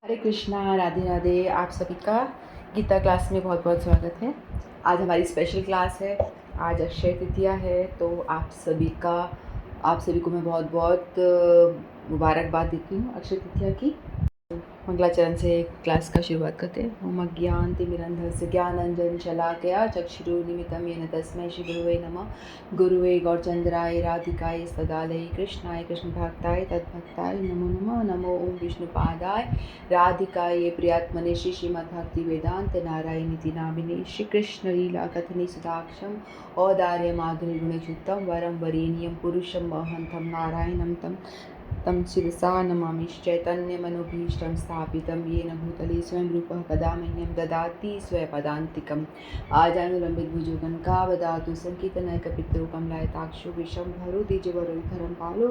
हरे कृष्णा, राधे राधे। आप सभी का गीता क्लास में बहुत बहुत स्वागत है। आज हमारी स्पेशल क्लास है। आज अक्षय तृतीया है, तो आप सभी को मैं बहुत बहुत मुबारकबाद देती हूँ अक्षय तृतीया की। मंगलाचरण से क्लास का शुरुआत करते हैं। ओम अज्ञानतिमिरन्धस्य ज्ञानाञ्जन शलाकया चक्षुरुन्मीलितं येन तस्मै श्रीगुरुवे नमः। गुरुवे गौरचन्द्राय राधिकाय सदालये कृष्णाय कृष्णभक्ताय तद्भक्ताय नमो नमः। नमो ओम विष्णुपादाय राधिकाय प्रियात्मने श्रीमद्भक्तिवेदान्त नारायणीति नामिने श्रीकृष्णलीला कथने सुधाक्षं औदार्य माधुर्य गुणयुक्तं वरं वरेण्यं पुरुषं वहन्तं नारायणं तं शिरसा नमामि। चैतन्यमनोभीष्टं स्थापितं येन भूतले स्वयं रूपः कदा मह्यं ददाति स्वपदान्तिकम्। आजानुलम्बितभुजो गणकावदातु संकीर्तनैकपितरो कमलायताक्षो विशम्भरो द्विजवरोधरं पालो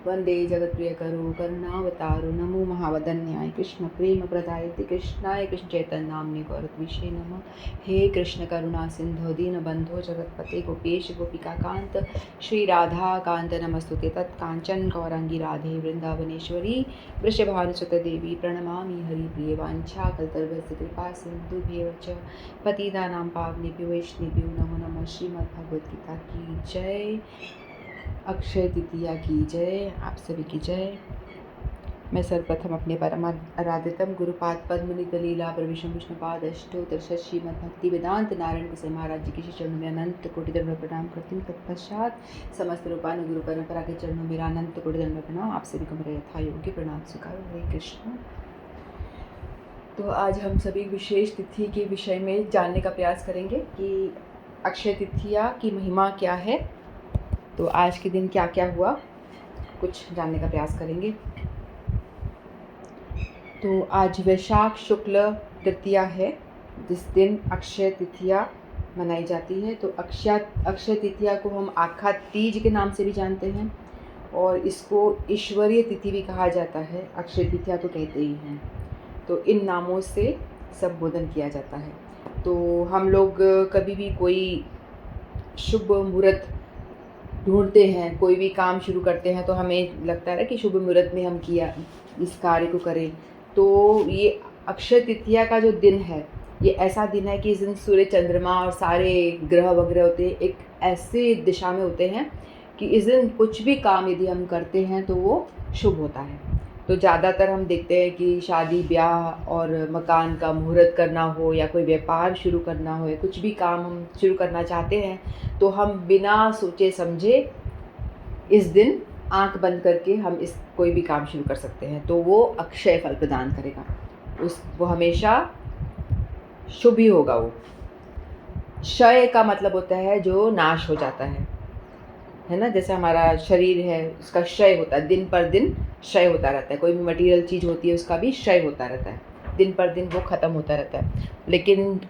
वन्दे जगत्प्रियकरो करुणावतारो। नमो महावदन्याय कृष्णप्रेमप्रदायते कृष्णाय कृष्णचैतन्यनाम्ने गौरद्विषे नमः। हे कृष्ण करुणा सिन्धो दीनबन्धो जगत्पते गोपेश गोपिकान्त श्रीराधाकान्त नमस्तुते। तत्काञ्चन गौराङ्गी राधे वृन्दावनेश्वरी वृषभानुसुते देवी प्रणमामि हरिप्रिये। वाञ्छाकल्पतरुभ्यश्च कृपा सिन्धुभ्येव च पतितानां पावनेभ्यो वैष्णवेभ्यो नमो नमः। श्रीमद्भगवद्गीता की जय, अक्षय तृतीया की जय, आप सभी की जय। मैं सर्वप्रथम अपने परम आराध्यतम गुरुपाद पद्मनितलीला प्रविशम विष्णुपाद अष्टोत्तर श्रीमद्भक्ति वेदांत नारायण गोसाई महाराज जी के श्री चरणों में अनंत कोटि दंड प्रणाम करती हूँ। तत्पश्चात समस्त रूपानु गुरु परंपरा के चरणों में अनंत कोटि दंड प्रणाम। आप सभी को मेरा यथा योग्य प्रणाम स्वीकार। हरे कृष्ण। तो आज हम सभी विशेष तिथि के विषय में जानने का प्रयास करेंगे कि अक्षय तृतीया की महिमा क्या है। तो आज के दिन क्या क्या हुआ, कुछ जानने का प्रयास करेंगे। तो आज वैशाख शुक्ल तृतीया है, जिस दिन अक्षय तृतीया मनाई जाती है। तो अक्षय तृतीया को हम आखा तीज के नाम से भी जानते हैं और इसको ईश्वरीय तिथि भी कहा जाता है। अक्षय तृतीया तो कहते ही हैं, तो इन नामों से संबोधन किया जाता है। तो हम लोग कभी भी कोई शुभ मुहूर्त ढूंढते हैं, कोई भी काम शुरू करते हैं, तो हमें लगता है कि शुभ मुहूर्त में हम किया इस कार्य को करें। तो ये अक्षय तृतीया का जो दिन है, ये ऐसा दिन है कि इस दिन सूर्य चंद्रमा और सारे ग्रह वगैरह होते हैं एक ऐसे दिशा में होते हैं कि इस दिन कुछ भी काम यदि हम करते हैं तो वो शुभ होता है। तो ज़्यादातर हम देखते हैं कि शादी ब्याह और मकान का मुहूर्त करना हो या कोई व्यापार शुरू करना हो या कुछ भी काम हम शुरू करना चाहते हैं, तो हम बिना सोचे समझे इस दिन आंख बंद करके हम इस कोई भी काम शुरू कर सकते हैं। तो वो अक्षय फल प्रदान करेगा, वो हमेशा शुभ ही होगा। वो क्षय का मतलब होता है जो नाश हो जाता है ना। जैसे हमारा शरीर है, उसका क्षय होता है, दिन पर दिन क्षय होता रहता है। कोई भी मटेरियल चीज़ होती है उसका भी क्षय होता रहता है, दिन पर दिन वो ख़त्म होता रहता है। लेकिन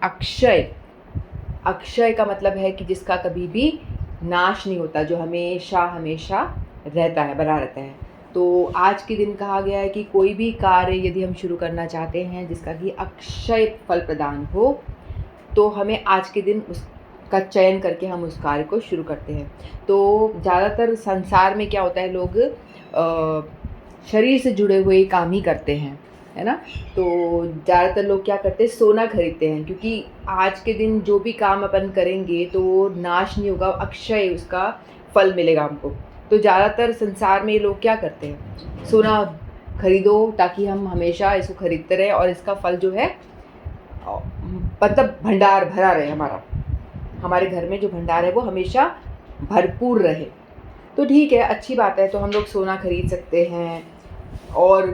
अक्षय का मतलब है कि जिसका कभी भी नाश नहीं होता, जो हमेशा हमेशा रहता है, बना रहता है। तो आज के दिन कहा गया है कि कोई भी कार्य यदि हम शुरू करना चाहते हैं जिसका कि अक्षय फल प्रदान हो, तो हमें आज के दिन उसका चयन करके हम उस कार्य को शुरू करते हैं। तो ज़्यादातर संसार में क्या होता है, लोग शरीर से जुड़े हुए काम ही करते हैं, है ना। तो ज़्यादातर लोग क्या करते हैं, सोना खरीदते हैं, क्योंकि आज के दिन जो भी काम अपन करेंगे तो वो नाश नहीं होगा, अक्षय उसका फल मिलेगा हमको। तो ज़्यादातर संसार में लोग क्या करते हैं, सोना खरीदो ताकि हम हमेशा इसको खरीदते रहें और इसका फल जो है मतलब भंडार भरा रहे, हमारे घर में जो भंडार है वो हमेशा भरपूर रहे। तो ठीक है, अच्छी बात है। तो हम लोग सोना खरीद सकते हैं और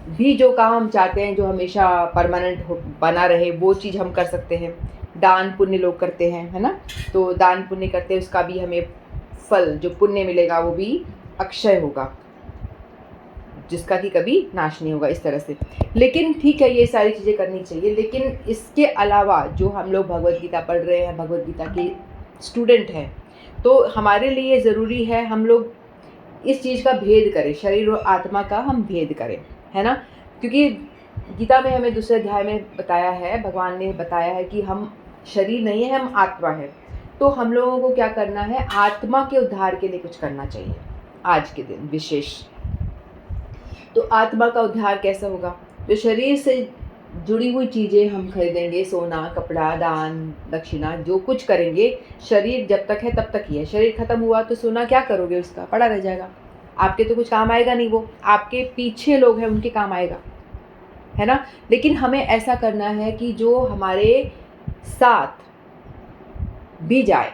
भी जो काम हम चाहते हैं जो हमेशा परमानेंट बना रहे, वो चीज़ हम कर सकते हैं। दान पुण्य लोग करते हैं, है ना। तो दान पुण्य करते हैं, उसका भी हमें फल जो पुण्य मिलेगा वो भी अक्षय होगा, जिसका कि कभी नाश नहीं होगा, इस तरह से। लेकिन ठीक है, ये सारी चीज़ें करनी चाहिए। लेकिन इसके अलावा जो हम लोग भगवद गीता पढ़ रहे हैं, भगवद गीता के स्टूडेंट हैं, तो हमारे लिए ज़रूरी है हम लोग इस चीज़ का भेद करें, शरीर और आत्मा का हम भेद करें, है ना। क्योंकि गीता में हमें दूसरे अध्याय में बताया है, भगवान ने बताया है कि हम शरीर नहीं है, हम आत्मा है। तो हम लोगों को क्या करना है, आत्मा के उद्धार के लिए कुछ करना चाहिए आज के दिन विशेष। तो आत्मा का उद्धार कैसे होगा, तो शरीर से जुड़ी हुई चीज़ें हम खरीदेंगे, सोना, कपड़ा, दान, दक्षिणा जो कुछ करेंगे, शरीर जब तक है तब तक ही है। शरीर खत्म हुआ तो सोना क्या करोगे, उसका पड़ा रह जाएगा, आपके तो कुछ काम आएगा नहीं, वो आपके पीछे लोग हैं उनके काम आएगा, है ना। लेकिन हमें ऐसा करना है कि जो हमारे साथ भी जाए,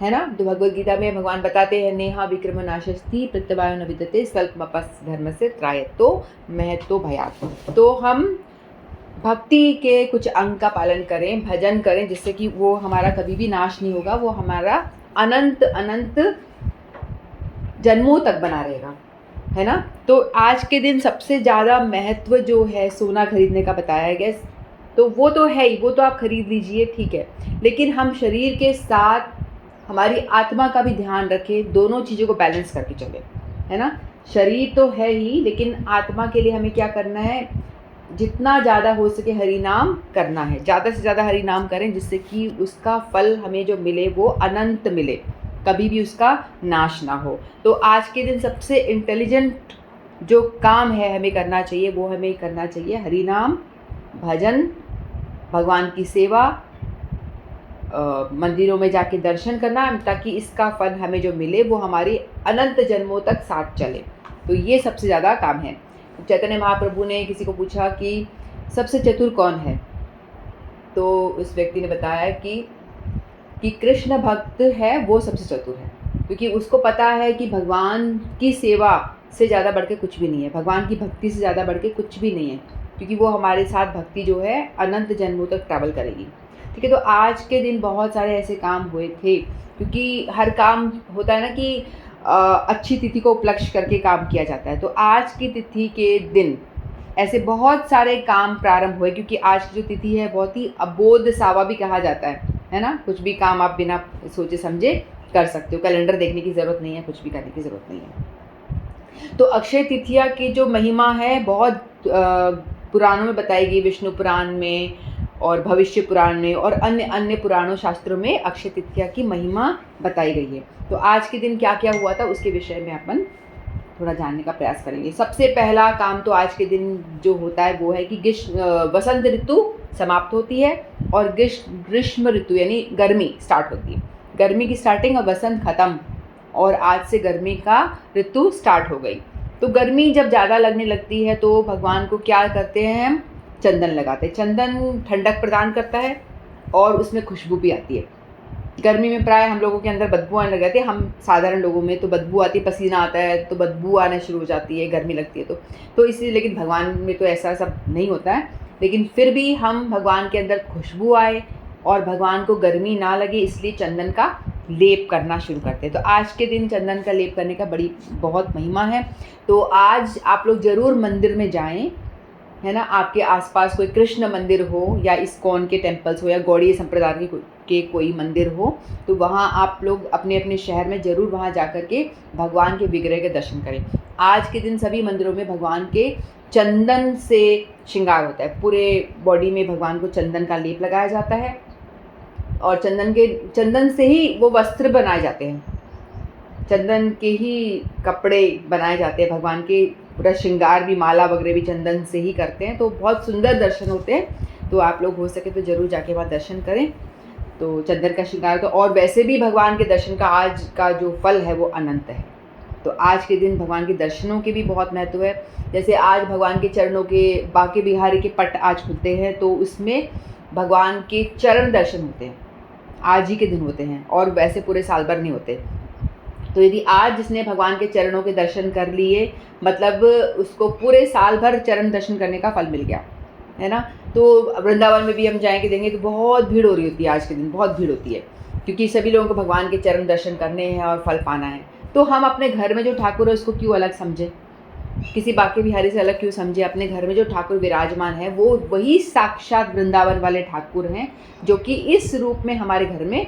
है ना। तो भगवद गीता में भगवान बताते हैं, नेहा विक्रम नाशस्ति प्रत्यवायो न विद्यते स्वल्पमपस् धर्मस्य त्रायतो महतो भयात्। तो हम भक्ति के कुछ अंग का पालन करें, भजन करें, जिससे कि वो हमारा कभी भी नाश नहीं होगा, वो हमारा अनंत अनंत जन्मों तक बना रहेगा, है ना। तो आज के दिन सबसे ज़्यादा महत्व जो है सोना खरीदने का बताया गया, तो वो तो है ही, वो तो आप खरीद लीजिए, ठीक है। लेकिन हम शरीर के साथ हमारी आत्मा का भी ध्यान रखें, दोनों चीज़ों को बैलेंस करके चलें, है ना। शरीर तो है ही, लेकिन आत्मा के लिए हमें क्या करना है, जितना ज़्यादा हो सके हरि नाम करना है, ज़्यादा से ज़्यादा हरि नाम करें, जिससे कि उसका फल हमें जो मिले वो अनंत मिले, कभी भी उसका नाश ना हो। तो आज के दिन सबसे इंटेलिजेंट जो काम है हमें करना चाहिए, वो हमें करना चाहिए हरि नाम, भजन, भगवान की सेवा, मंदिरों में जाके दर्शन करना, ताकि इसका फल हमें जो मिले वो हमारी अनंत जन्मों तक साथ चले। तो ये सबसे ज़्यादा काम है। चैतन्य महाप्रभु ने किसी को पूछा कि सबसे चतुर कौन है, तो उस व्यक्ति ने बताया कि कृष्ण भक्त है वो सबसे चतुर है, क्योंकि उसको पता है कि भगवान की सेवा से ज़्यादा बढ़ के कुछ भी नहीं है, भगवान की भक्ति से ज़्यादा बढ़ के कुछ भी नहीं है, क्योंकि वो हमारे साथ भक्ति जो है अनंत जन्मों तक ट्रैवल करेगी, ठीक है। तो आज के दिन बहुत सारे ऐसे काम हुए थे, क्योंकि हर काम होता है ना कि अच्छी तिथि को उपलक्ष्य करके काम किया जाता है। तो आज की तिथि के दिन ऐसे बहुत सारे काम प्रारंभ हुए, क्योंकि आज की जो तिथि है बहुत ही अबोध सावा भी कहा जाता है ना। कुछ भी काम आप बिना सोचे समझे कर सकते हो, कैलेंडर देखने की ज़रूरत नहीं है, कुछ भी करने की ज़रूरत नहीं है। तो अक्षय तृतीया की जो महिमा है बहुत पुराणों में बताई गई, विष्णु पुराण में और भविष्य पुराण में और अन्य अन्य पुराणों शास्त्रों में अक्षय तृतीया की महिमा बताई गई है। तो आज के दिन क्या क्या हुआ था उसके विषय में अपन थोड़ा जानने का प्रयास करेंगे। सबसे पहला काम तो आज के दिन जो होता है वो है कि वसंत ऋतु समाप्त होती है और ग्रीष्म ऋतु यानी गर्मी स्टार्ट होती है। गर्मी की स्टार्टिंग और वसंत ख़त्म, और आज से गर्मी का ऋतु स्टार्ट हो गई। तो गर्मी जब ज़्यादा लगने लगती है तो भगवान को क्या करते हैं, हम चंदन लगाते हैं। चंदन ठंडक प्रदान करता है और उसमें खुशबू भी आती है। गर्मी में प्राय हम लोगों के अंदर बदबू आने लग जाती है, हम साधारण लोगों में तो बदबू आती है, पसीना आता है तो बदबू आना शुरू हो जाती है, गर्मी लगती है तो इसलिए। लेकिन भगवान में तो ऐसा सब नहीं होता है, लेकिन फिर भी हम भगवान के अंदर खुशबू आए और भगवान को गर्मी ना लगे, इसलिए चंदन का लेप करना शुरू करते हैं। तो आज के दिन चंदन का लेप करने का बहुत महिमा है। तो आज आप लोग ज़रूर मंदिर में जाएं, है ना। आपके आसपास कोई कृष्ण मंदिर हो या इस्कॉन के टेम्पल्स हो या गौड़ीय संप्रदाय के कोई मंदिर हो, तो वहाँ आप लोग अपने अपने शहर में ज़रूर वहाँ जा कर के भगवान के विग्रह के दर्शन करें। आज के दिन सभी मंदिरों में भगवान के चंदन से श्रृंगार होता है, पूरे बॉडी में भगवान को चंदन का लेप लगाया जाता है और चंदन से ही वो वस्त्र बनाए जाते हैं, चंदन के ही कपड़े बनाए जाते हैं, भगवान के पूरा श्रृंगार भी, माला वगैरह भी चंदन से ही करते हैं। तो बहुत सुंदर दर्शन होते हैं। तो आप लोग हो सके तो ज़रूर जाके वहाँ दर्शन करें। तो चंदन का श्रृंगार, तो और वैसे भी भगवान के दर्शन का आज का जो फल है वो अनंत है। तो आज के दिन भगवान के दर्शनों के भी बहुत महत्व है। जैसे आज भगवान के चरणों के, बांके बिहारी के पट आज खुलते हैं, तो उसमें भगवान के चरण दर्शन होते हैं, आज ही के दिन होते हैं और वैसे पूरे साल भर नहीं होते। तो यदि आज जिसने भगवान के चरणों के दर्शन कर लिए, मतलब उसको पूरे साल भर चरण दर्शन करने का फल मिल गया, है ना। तो वृंदावन में भी हम जाएंगे देंगे तो बहुत भीड़ हो रही होती है, आज के दिन बहुत भीड़ होती है, क्योंकि सभी लोगों को भगवान के चरण दर्शन करने हैं और फल पाना है। तो हम अपने घर में जो ठाकुर है उसको क्यों अलग समझे, किसी बांके बिहारी से अलग क्यों समझे। अपने घर में जो ठाकुर विराजमान है वो वही साक्षात वृंदावन वाले ठाकुर हैं, जो कि इस रूप में हमारे घर में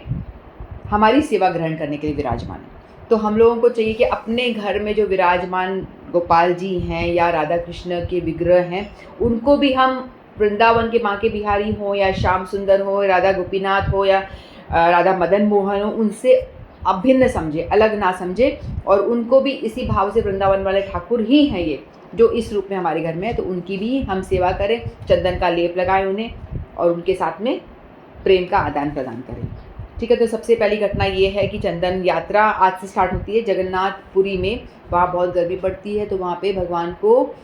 हमारी सेवा ग्रहण करने के लिए विराजमान है। तो हम लोगों को चाहिए कि अपने घर में जो विराजमान गोपाल जी हैं या राधा कृष्ण के विग्रह हैं, उनको भी हम वृंदावन के बांके बिहारी हो या श्याम सुंदर हो, राधा गोपीनाथ हो या राधा मदन मोहन हो, उनसे अभिन्न समझे, अलग ना समझे, और उनको भी इसी भाव से वृंदावन वाले ठाकुर ही हैं ये, जो इस रूप में हमारे घर में है, तो उनकी भी हम सेवा करें, चंदन का लेप लगाएं उन्हें और उनके साथ में प्रेम का आदान प्रदान करें। ठीक है, तो सबसे पहली घटना ये है कि चंदन यात्रा आज से स्टार्ट होती है जगन्नाथपुरी में। वहाँ बहुत गर्मी पड़ती है, तो वहाँ पे भगवान को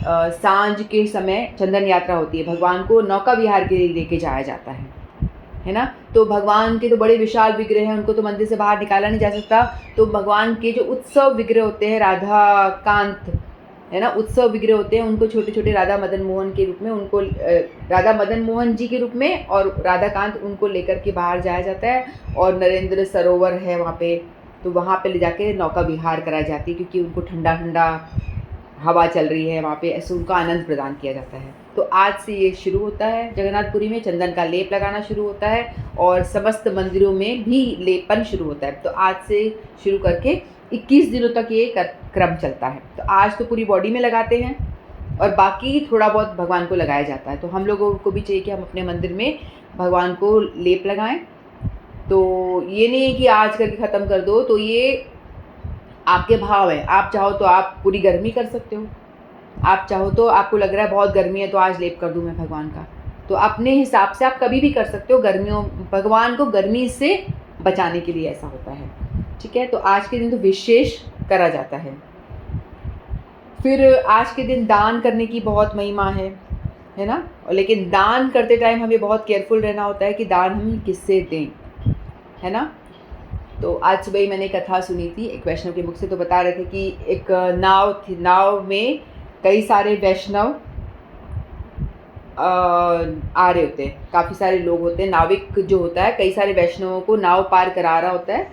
सांझ के समय चंदन यात्रा होती है। भगवान को नौका विहार के लिए लेके जाया जाता है ना। तो भगवान के तो बड़े विशाल विग्रह हैं, उनको तो मंदिर से बाहर निकाला नहीं जा सकता। तो भगवान के जो उत्सव विग्रह होते हैं, राधा कांत है ना, उत्सव विग्रह होते हैं, उनको छोटे छोटे राधा मदन मोहन के रूप में, उनको राधा मदन मोहन जी के रूप में और राधा कांत उनको लेकर के बाहर जाया जाता है। और नरेंद्र सरोवर है वहाँ पे, तो वहाँ पे ले जाके नौका विहार कराई जाती है, क्योंकि उनको ठंडा ठंडा हवा चल रही है वहाँ पे, ऐसे उनको आनंद प्रदान किया जाता है। तो आज से ये शुरू होता है जगन्नाथपुरी में, चंदन का लेप लगाना शुरू होता है और समस्त मंदिरों में भी लेपन शुरू होता है। तो आज से शुरू करके 21 दिनों तक ये क्रम चलता है। तो आज तो पूरी बॉडी में लगाते हैं और बाकी थोड़ा बहुत भगवान को लगाया जाता है। तो हम लोगों को भी चाहिए कि हम अपने मंदिर में भगवान को लेप लगाएं। तो ये नहीं है कि आज करके ख़त्म कर दो, तो ये आपके भाव है। आप चाहो तो आप पूरी गर्मी कर सकते हो, आप चाहो तो आपको लग रहा है बहुत गर्मी है तो आज लेप कर दूं मैं भगवान का, तो अपने हिसाब से आप कभी भी कर सकते हो। गर्मियों भगवान को गर्मी से बचाने के लिए ऐसा होता है। ठीक है, तो आज के दिन तो विशेष करा जाता है। फिर आज के दिन दान करने की बहुत महिमा है ना। लेकिन दान करते टाइम हमें बहुत केयरफुल रहना होता है कि दान हम किससे दें, है ना। तो आज सुबह ही मैंने कथा सुनी थी एक वैष्णव के मुख से, तो बता रहे थे कि एक नाव थी, नाव में कई सारे वैष्णव आ रहे होते हैं, काफ़ी सारे लोग होते हैं। नाविक जो होता है कई सारे वैष्णवों को नाव पार करा रहा होता है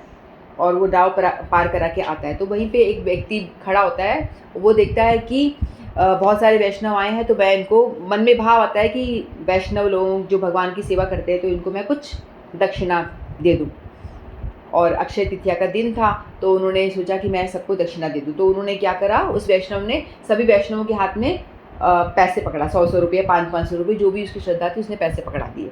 और वो नाव पार करा के आता है। तो वहीं पे एक व्यक्ति खड़ा होता है, वो देखता है कि बहुत सारे वैष्णव आए हैं, तो वह इनको, मन में भाव आता है कि वैष्णव लोग जो भगवान की सेवा करते हैं तो इनको मैं कुछ दक्षिणा दे दूँ। और अक्षय तृतीया का दिन था, तो उन्होंने सोचा कि मैं सबको दक्षिणा दे दूँ। तो उन्होंने क्या करा, उस वैष्णव ने सभी वैष्णवों के हाथ में पैसे पकड़ा, 100-100 रुपये, 500-500 रुपये, जो भी उसकी श्रद्धा थी उसने पैसे पकड़ा दिए।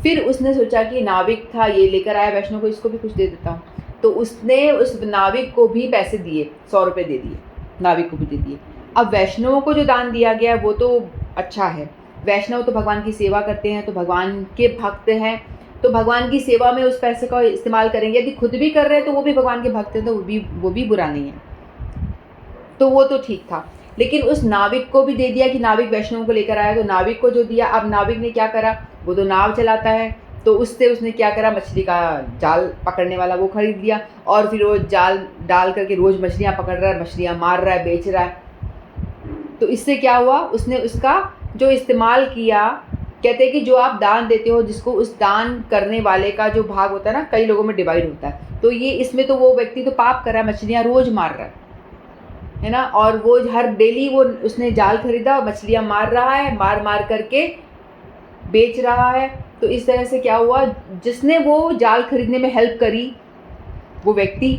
फिर उसने सोचा कि नाविक था, ये लेकर आया वैष्णव को, इसको भी कुछ दे देता हूँ। तो उसने उस नाविक को भी पैसे दिए, 100 रुपये दे दिए, नाविक को भी दे दिए। अब वैष्णवों को जो दान दिया गया वो तो अच्छा है, वैष्णव तो भगवान की सेवा करते हैं, तो भगवान के भक्त हैं, तो भगवान की सेवा में उस पैसे का इस्तेमाल करेंगे। यदि खुद भी कर रहे हैं तो वो भी भगवान के भक्त हैं, तो वो भी बुरा नहीं है, तो वो तो ठीक था। लेकिन उस नाविक को भी दे दिया कि नाविक वैष्णव को लेकर आया, तो नाविक को जो दिया, अब नाविक ने क्या करा, वो तो नाव चलाता है, तो उससे उसने क्या करा, मछली का जाल पकड़ने वाला वो खरीद लिया और फिर वो जाल डाल करके रोज़ मछलियाँ पकड़ रहा है, मछलियाँ मार रहा है, बेच रहा है। तो इससे क्या हुआ, उसने उसका जो इस्तेमाल किया, कहते हैं कि जो आप दान देते हो, जिसको उस दान करने वाले का जो भाग होता है ना, कई लोगों में डिवाइड होता है। तो ये इसमें तो वो व्यक्ति तो पाप कर रहा है, मछलियाँ रोज़ मार रहा है ना, और वो हर डेली वो उसने जाल खरीदा, मछलियाँ मार रहा है, मार मार करके बेच रहा है। तो इस तरह से क्या हुआ, जिसने वो जाल खरीदने में हेल्प करी वो व्यक्ति,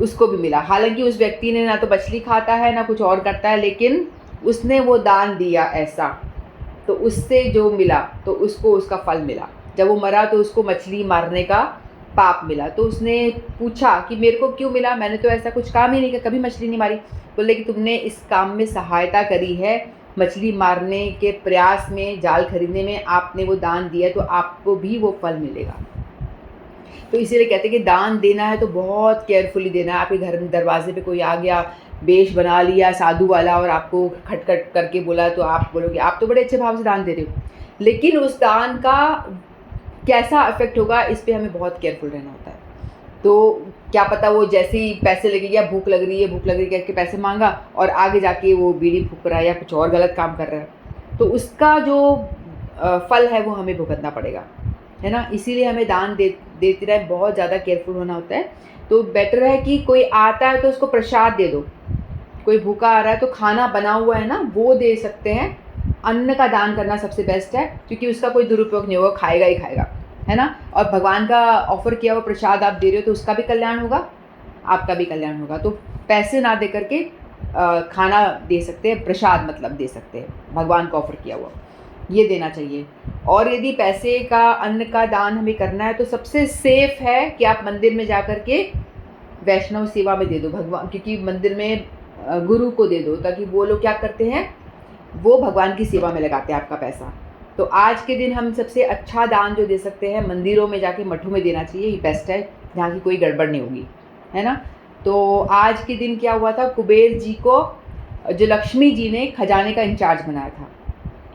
उसको भी मिला। हालांकि उस व्यक्ति ने ना तो मछली खाता है ना कुछ और करता है, लेकिन उसने वो दान दिया ऐसा, तो उससे जो मिला तो उसको उसका फल मिला। जब वो मरा तो उसको मछली मारने का पाप मिला। तो उसने पूछा कि मेरे को क्यों मिला, मैंने तो ऐसा कुछ काम ही नहीं किया, कभी मछली नहीं मारी। बोले कि तुमने इस काम में सहायता करी है, मछली मारने के प्रयास में, जाल खरीदने में आपने वो दान दिया, तो आपको भी वो फल मिलेगा। तो इसीलिए कहते हैं कि दान देना है तो बहुत केयरफुली देना है। आपके घर में दरवाजे पे कोई आ गया, वेश बना लिया साधु वाला और आपको खटखट करके बोला, तो आप बोलोगे आप तो बड़े अच्छे भाव से दान दे रहे हो, लेकिन उस दान का कैसा इफेक्ट होगा इस पर हमें बहुत केयरफुल रहना होता है। तो क्या पता वो जैसे ही पैसे लगे गया, भूख लग रही है करके पैसे मांगा और आगे जाके वो बीड़ी फूक रहा है या कुछ और गलत काम कर रहा है, तो उसका जो फल है वो हमें भुगतना पड़ेगा, है ना। इसीलिए हमें दान देते रहे बहुत ज़्यादा केयरफुल होना होता है। तो बेटर है कि कोई आता है तो उसको प्रसाद दे दो, कोई भूखा आ रहा है तो खाना बना हुआ है ना वो दे सकते हैं। अन्न का दान करना सबसे बेस्ट है, क्योंकि उसका कोई दुरुपयोग नहीं होगा, खाएगा ही खाएगा, है ना। और भगवान का ऑफर किया हुआ प्रसाद आप दे रहे हो तो उसका भी कल्याण होगा, आपका भी कल्याण होगा। तो पैसे ना दे करके खाना दे सकते हैं, प्रसाद मतलब दे सकते हैं, भगवान का ऑफर किया हुआ ये देना चाहिए। और यदि पैसे का, अन्न का दान हमें करना है तो सबसे सेफ है कि आप मंदिर में जा कर के वैष्णव सेवा में दे दो भगवान, क्योंकि मंदिर में गुरु को दे दो, ताकि वो लोग क्या करते हैं, वो भगवान की सेवा में लगाते हैं आपका पैसा। तो आज के दिन हम सबसे अच्छा दान जो दे सकते हैं, मंदिरों में जाके मठों में देना चाहिए, ये बेस्ट है, जहाँ की कोई गड़बड़ नहीं होगी, है ना। तो आज के दिन क्या हुआ था, कुबेर जी को जो लक्ष्मी जी ने खजाने का इंचार्ज बनाया था,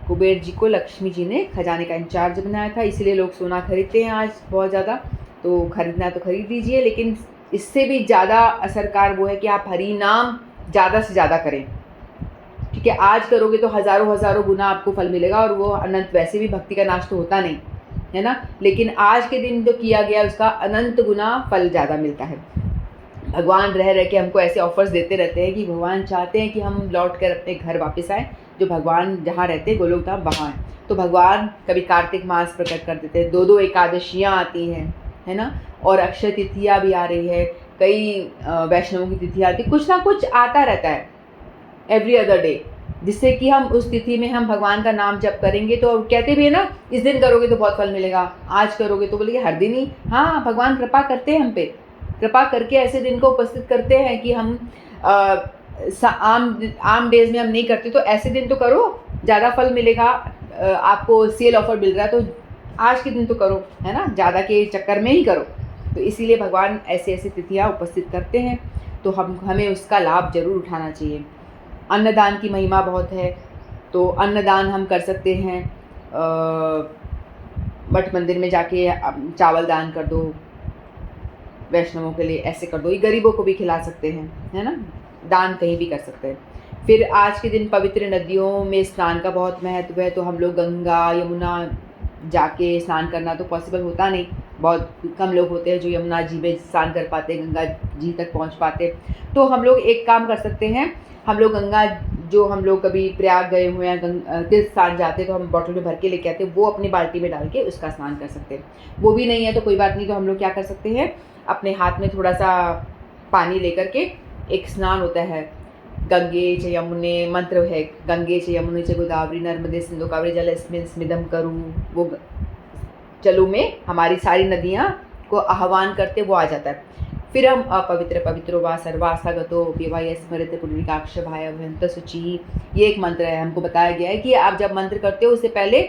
कुबेर जी को लक्ष्मी जी ने खजाने का इंचार्ज बनाया था, इसलिए लोग सोना खरीदते हैं आज बहुत ज़्यादा। तो खरीदना तो खरीद लीजिए, लेकिन इससे भी ज़्यादा असरकार वो है कि आप हरि नाम ज़्यादा से ज़्यादा करें, ठीक है। आज करोगे तो हज़ारों हज़ारों गुना आपको फल मिलेगा, और वो अनंत, वैसे भी भक्ति का नाश तो होता नहीं है ना, लेकिन आज के दिन जो किया गया उसका अनंत गुना फल ज़्यादा मिलता है। भगवान रह रह के हमको ऐसे ऑफर्स देते रहते हैं कि भगवान चाहते हैं कि हम लौट कर अपने घर वापस आएँ, जो भगवान जहाँ रहते हैं गोलोक धाम वहाँ है। तो भगवान कभी कार्तिक मास प्रकट कर देते हैं, 2-2 एकादशियाँ आती हैं, है ना, और अक्षय तिथियाँ भी आ रही है, कई वैष्णवों की तिथियाँ आती, कुछ ना कुछ आता रहता है एवरी अदर डे, जिससे कि हम उस तिथि में हम भगवान का नाम जप करेंगे। तो कहते भी है ना, इस दिन करोगे तो बहुत फल मिलेगा, आज करोगे तो बोलेंगे हर दिन ही। हाँ, भगवान कृपा करते हैं हम पे, कृपा करके ऐसे दिन को उपस्थित करते हैं कि हम आम डेज में हम नहीं करते, तो ऐसे दिन तो करो, ज़्यादा फल मिलेगा। आपको सेल ऑफर मिल रहा है तो आज के दिन तो करो, है ना, ज़्यादा के चक्कर में ही करो। तो इसीलिए भगवान ऐसे ऐसी तिथियाँ उपस्थित करते हैं, तो हमें उसका लाभ ज़रूर उठाना चाहिए। अन्नदान की महिमा बहुत है, तो अन्नदान हम कर सकते हैं, मठ मंदिर में जाके चावल दान कर दो, वैष्णवों के लिए ऐसे कर दो, ये गरीबों को भी खिला सकते हैं, है ना, दान कहीं भी कर सकते हैं। फिर आज के दिन पवित्र नदियों में स्नान का बहुत महत्व है, तो हम लोग गंगा यमुना जाके स्नान करना तो पॉसिबल होता नहीं, बहुत कम लोग होते हैं जो यमुना जी में स्नान कर पाते, गंगा जी तक पहुंच पाते। तो हम लोग एक काम कर सकते हैं, हम लोग गंगा, जो हम लोग कभी प्रयाग गए हुए हैं, तीर्थ स्थान जाते हैं, तो हम बॉटल में भर के लेके आते हैं, वो अपनी बाल्टी में डाल के उसका स्नान कर सकते हैं। वो भी नहीं है तो कोई बात नहीं, तो हम लोग क्या कर सकते हैं, अपने हाथ में थोड़ा सा पानी लेकर के, एक स्नान होता है, गंगे च यमुने मंत्र है, गंगे च यमुने च गोदावरी नर्मदे सिंधु कावेरी जलेस्मिन् स्मिदं करूँ, वो जलों में हमारी सारी नदियाँ को आह्वान करते, वो आ जाता है। फिर हम अपवित्र पवित्रो वा सर्वासागतो विवाह स्मृत पुण्यकाक्ष भाय भयंत शुचि, ये एक मंत्र है। हमको बताया गया है कि आप जब मंत्र करते हो उससे पहले,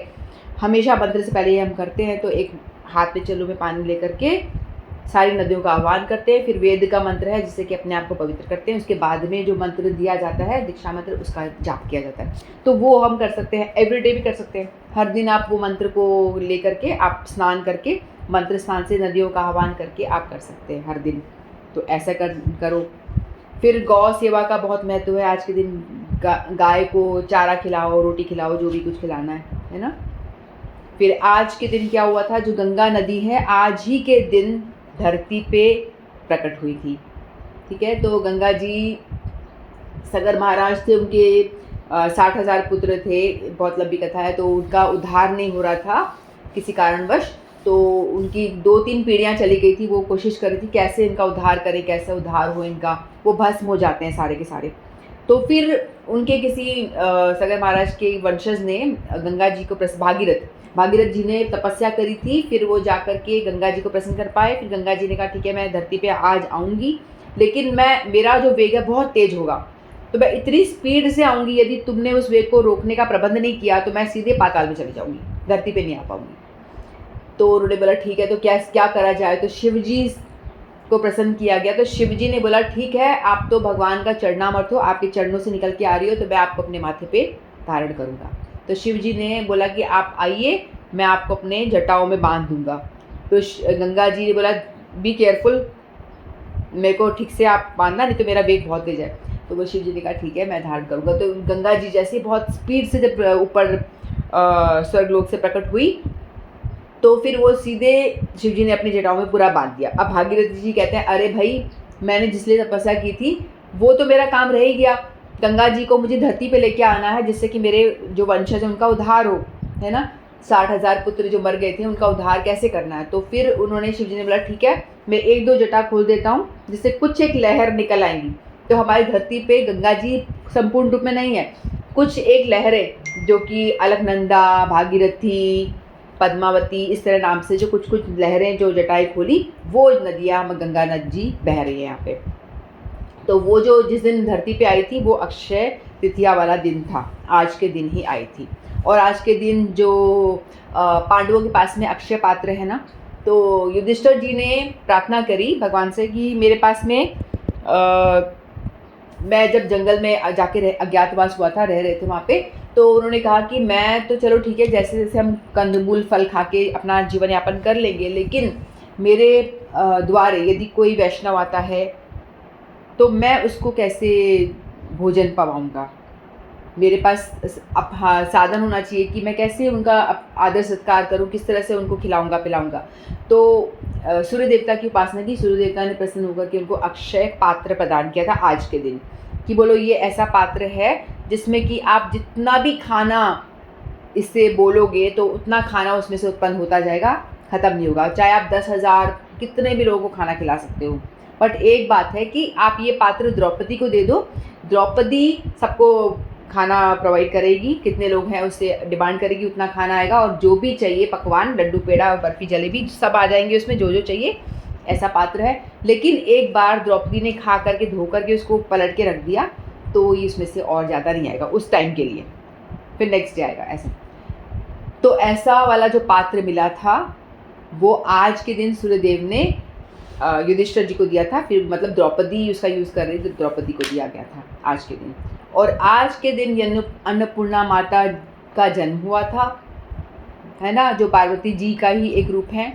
हमेशा मंत्र से पहले ये हम करते हैं, तो एक हाथ में चलो में पानी लेकर के सारी नदियों का आह्वान करते हैं। फिर वेद का मंत्र है जिससे कि अपने आप को पवित्र करते हैं, उसके बाद में जो मंत्र दिया जाता है, दीक्षा मंत्र, उसका जाप किया जाता है। तो वो हम कर सकते हैं, एवरीडे भी कर सकते हैं, हर दिन आप वो मंत्र को लेकर के आप स्नान करके, मंत्र स्नान से नदियों का आह्वान करके आप कर सकते हैं हर दिन, तो ऐसा करो। फिर गौ सेवा का बहुत महत्व है, आज के दिन गाय को चारा खिलाओ, रोटी खिलाओ, जो भी कुछ खिलाना है ना। फिर आज के दिन क्या हुआ था, जो गंगा नदी है आज ही के दिन धरती पे प्रकट हुई थी, ठीक है। तो गंगा जी, सगर महाराज थे, उनके 60,000 पुत्र थे, बहुत लंबी कथा है, तो उनका उद्धार नहीं हो रहा था किसी कारणवश, तो उनकी 2-3 पीढ़ियाँ चली गई थी, वो कोशिश कर रही थी कैसे इनका उद्धार करें, कैसे उद्धार हो इनका, वो भस्म हो जाते हैं सारे के सारे। तो फिर उनके किसी सगर महाराज के वंशज ने गंगा जी को भागीरथ जी ने तपस्या करी थी, फिर वो जाकर के गंगा जी को प्रसन्न कर पाए। फिर गंगा जी ने कहा ठीक है, मैं धरती पे आज आऊँगी, लेकिन मेरा जो वेग है बहुत तेज होगा, तो मैं इतनी स्पीड से आऊँगी, यदि तुमने उस वेग को रोकने का प्रबंध नहीं किया तो मैं सीधे पाताल में चली जाऊँगी, धरती पे नहीं आ पाऊँगी। तो उन्होंने बोला ठीक है, तो क्या करा जाए, तो शिव जी को प्रसन्न किया गया। तो शिव जी ने बोला ठीक है, आप तो भगवान का चरणामर्त हो, आपके चरणों से निकल के आ रही हो, तो मैं आपको अपने माथे पे धारण करूँगा। तो शिव जी ने बोला कि आप आइए, मैं आपको अपने जटाओं में बांध दूंगा। तो गंगा जी ने बोला बी केयरफुल, मेरे को ठीक से आप बांधना, नहीं तो मेरा वेग बहुत तेज है। तो वो शिव जी ने कहा ठीक है, मैं धारण करूँगा। तो गंगा जी जैसे बहुत स्पीड से जब ऊपर स्वर्गलोक से प्रकट हुई, तो फिर वो सीधे शिव जी ने अपनी जटाओं में पूरा बांध दिया। अब भागीरथ जी कहते हैं अरे भाई, मैंने जिसलिए तपस्या की थी वो तो मेरा काम रह ही गया, गंगा जी को मुझे धरती पे लेके आना है जिससे कि मेरे जो वंशज हैं उनका उद्धार हो, है ना। 60,000 पुत्र जो मर गए थे उनका उद्धार कैसे करना है। तो फिर उन्होंने शिव जी ने बोला ठीक है, मैं 1-2 जटा खोल देता हूँ जिससे कुछ एक लहर निकल आएंगी। तो हमारी धरती पे गंगा जी संपूर्ण रूप में नहीं है, कुछ एक लहरें जो कि अलकनंदा, भागीरथी, पद्मावती, इस तरह नाम से जो कुछ कुछ लहरें जो जटाएं खोली, वो नदियाँ गंगा नदी जी बह रही है यहाँ पे। तो वो जो जिस दिन धरती पे आई थी वो अक्षय तृतीया वाला दिन था, आज के दिन ही आई थी। और आज के दिन जो पांडवों के पास में अक्षय पात्र है ना, तो युधिष्ठिर जी ने प्रार्थना करी भगवान से कि मेरे पास में मैं जब जंगल में जाके अज्ञातवास हुआ था, रह रहे थे वहाँ पे, तो उन्होंने कहा कि मैं तो चलो ठीक है, जैसे जैसे हम कंदमूल फल खा के अपना जीवन यापन कर लेंगे, लेकिन मेरे द्वारे यदि कोई वैष्णव आता है तो मैं उसको कैसे भोजन पवाऊँगा। मेरे पास हाँ साधन होना चाहिए कि मैं कैसे उनका आदर सत्कार करूं, किस तरह से उनको खिलाऊंगा पिलाऊंगा। तो सूर्य देवता की उपासना की। सूर्य देवता ने प्रसन्न होकर के उनको अक्षय पात्र प्रदान किया था आज के दिन, कि बोलो ये ऐसा पात्र है जिसमें कि आप जितना भी खाना इससे बोलोगे तो उतना खाना उसमें से उत्पन्न होता जाएगा, ख़त्म नहीं होगा। चाहे आप 10,000 कितने भी लोगों को खाना खिला सकते हो, बट एक बात है कि आप ये पात्र द्रौपदी को दे दो, द्रौपदी सबको खाना प्रोवाइड करेगी, कितने लोग हैं उससे डिमांड करेगी, उतना खाना आएगा, और जो भी चाहिए पकवान, लड्डू पेड़ा बर्फ़ी जलेबी सब आ जाएंगे उसमें, जो जो चाहिए, ऐसा पात्र है। लेकिन एक बार द्रौपदी ने खा करके धो करके उसको पलट के रख दिया तो ये इसमें से और ज़्यादा नहीं आएगा उस टाइम के लिए, फिर नेक्स्ट डे आएगा ऐसा। तो ऐसा वाला जो पात्र मिला था वो आज के दिन सूर्यदेव ने युधिष्ठिर जी को दिया था, फिर मतलब द्रौपदी उसका यूज़ कर रही थी, द्रौपदी को दिया गया था आज के दिन। और आज के दिन अन्नपूर्णा माता का जन्म हुआ था, है ना, जो पार्वती जी का ही एक रूप है।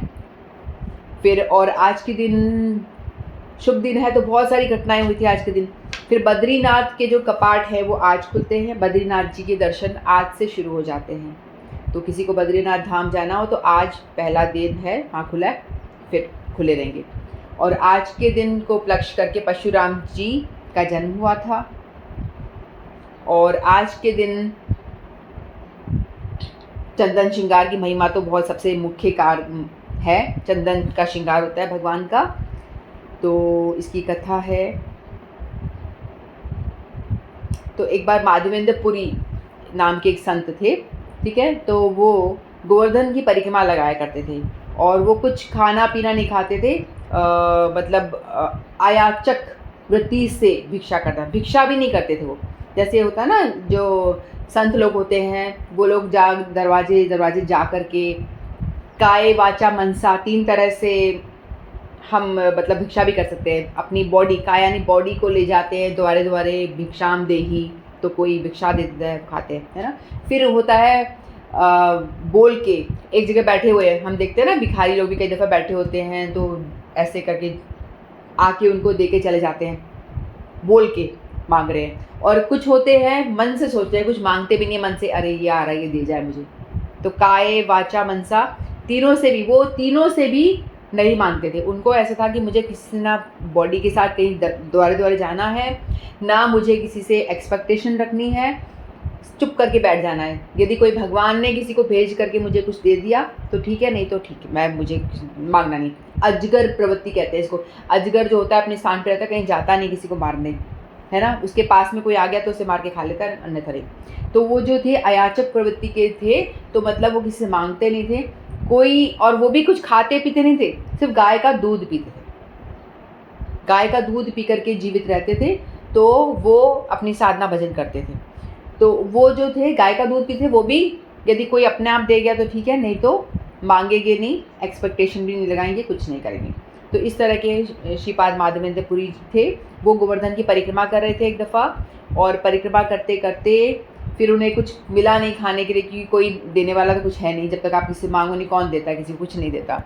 फिर और आज के दिन शुभ दिन है, तो बहुत सारी घटनाएं हुई थी आज के दिन। फिर बद्रीनाथ के जो कपाट है वो आज खुलते हैं, बद्रीनाथ जी के दर्शन आज से शुरू हो जाते हैं। तो किसी को बद्रीनाथ धाम जाना हो तो आज पहला दिन है, वहाँ खुला है, फिर खुले रहेंगे। और आज के दिन को उपलक्ष्य करके परशुराम जी का जन्म हुआ था। और आज के दिन चंदन श्रृंगार की महिमा तो बहुत सबसे मुख्य कार्य है, चंदन का श्रृंगार होता है भगवान का। तो इसकी कथा है। तो एक बार माधवेंद्र पुरी नाम के एक संत थे, ठीक है, तो वो गोवर्धन की परिक्रमा लगाया करते थे और वो कुछ खाना पीना नहीं खाते थे, मतलब आयाचक वृत्ति से भिक्षा करता, भिक्षा भी नहीं करते थे वो। जैसे होता है ना जो संत लोग होते हैं वो लोग दरवाजे जा कर के काय वाचा मनसा 3 तरह से हम मतलब भिक्षा भी कर सकते हैं। अपनी बॉडी, काय यानी बॉडी को ले जाते हैं, द्वारे द्वारे भिक्षाम देही, तो कोई भिक्षा दे देता है, खाते हैं, है ना। फिर होता है बोल के एक जगह बैठे हुए हैं, हम देखते हैं ना भिखारी लोग भी कई दफ़ा बैठे होते हैं, तो ऐसे करके आके उनको दे के चले जाते हैं, बोल के मांग रहे हैं। और कुछ होते हैं मन से सोचते हैं, कुछ मांगते भी नहीं मन से, अरे ये आ रहा है ये दे जाए मुझे। तो काय वाचा मनसा तीनों से भी, वो तीनों से भी नहीं मांगते थे। उनको ऐसा था कि मुझे किसी ना बॉडी के साथ कहीं द्वारे द्वारे जाना है, ना मुझे किसी से एक्सपेक्टेशन रखनी है, चुप करके बैठ जाना है। यदि कोई भगवान ने किसी को भेज करके मुझे कुछ दे दिया तो ठीक है, नहीं तो ठीक है, मैं मुझे मांगना नहीं। अजगर प्रवृत्ति कहते हैं इसको। अजगर जो होता है अपने स्थान पर रहता है, कहीं जाता नहीं किसी को मारने, है ना, उसके पास में कोई आ गया तो उसे मार के खा लेता है, अन्यथा नहीं। तो वो जो थे अयाचक प्रवृत्ति के थे, तो मतलब वो किसी से मांगते नहीं थे कोई, और वो भी कुछ खाते पीते नहीं थे, सिर्फ गाय का दूध पीते थे, गाय का दूध पी करके जीवित रहते थे। तो वो अपनी साधना भजन करते थे। तो वो जो थे गाय का दूध पीते, वो भी यदि कोई अपने आप दे गया तो ठीक है, नहीं तो मांगेंगे नहीं, एक्सपेक्टेशन भी नहीं लगाएंगे, कुछ नहीं करेंगे। तो इस तरह के श्रीपाद माधवेंद्र पुरी थे। वो गोवर्धन की परिक्रमा कर रहे थे एक दफ़ा, और परिक्रमा करते करते फिर उन्हें कुछ मिला नहीं खाने के लिए, क्योंकि कोई देने वाला तो कुछ है नहीं। जब तक आप किसी से मांगो नहीं, कौन देता है, किसी को कुछ नहीं देता,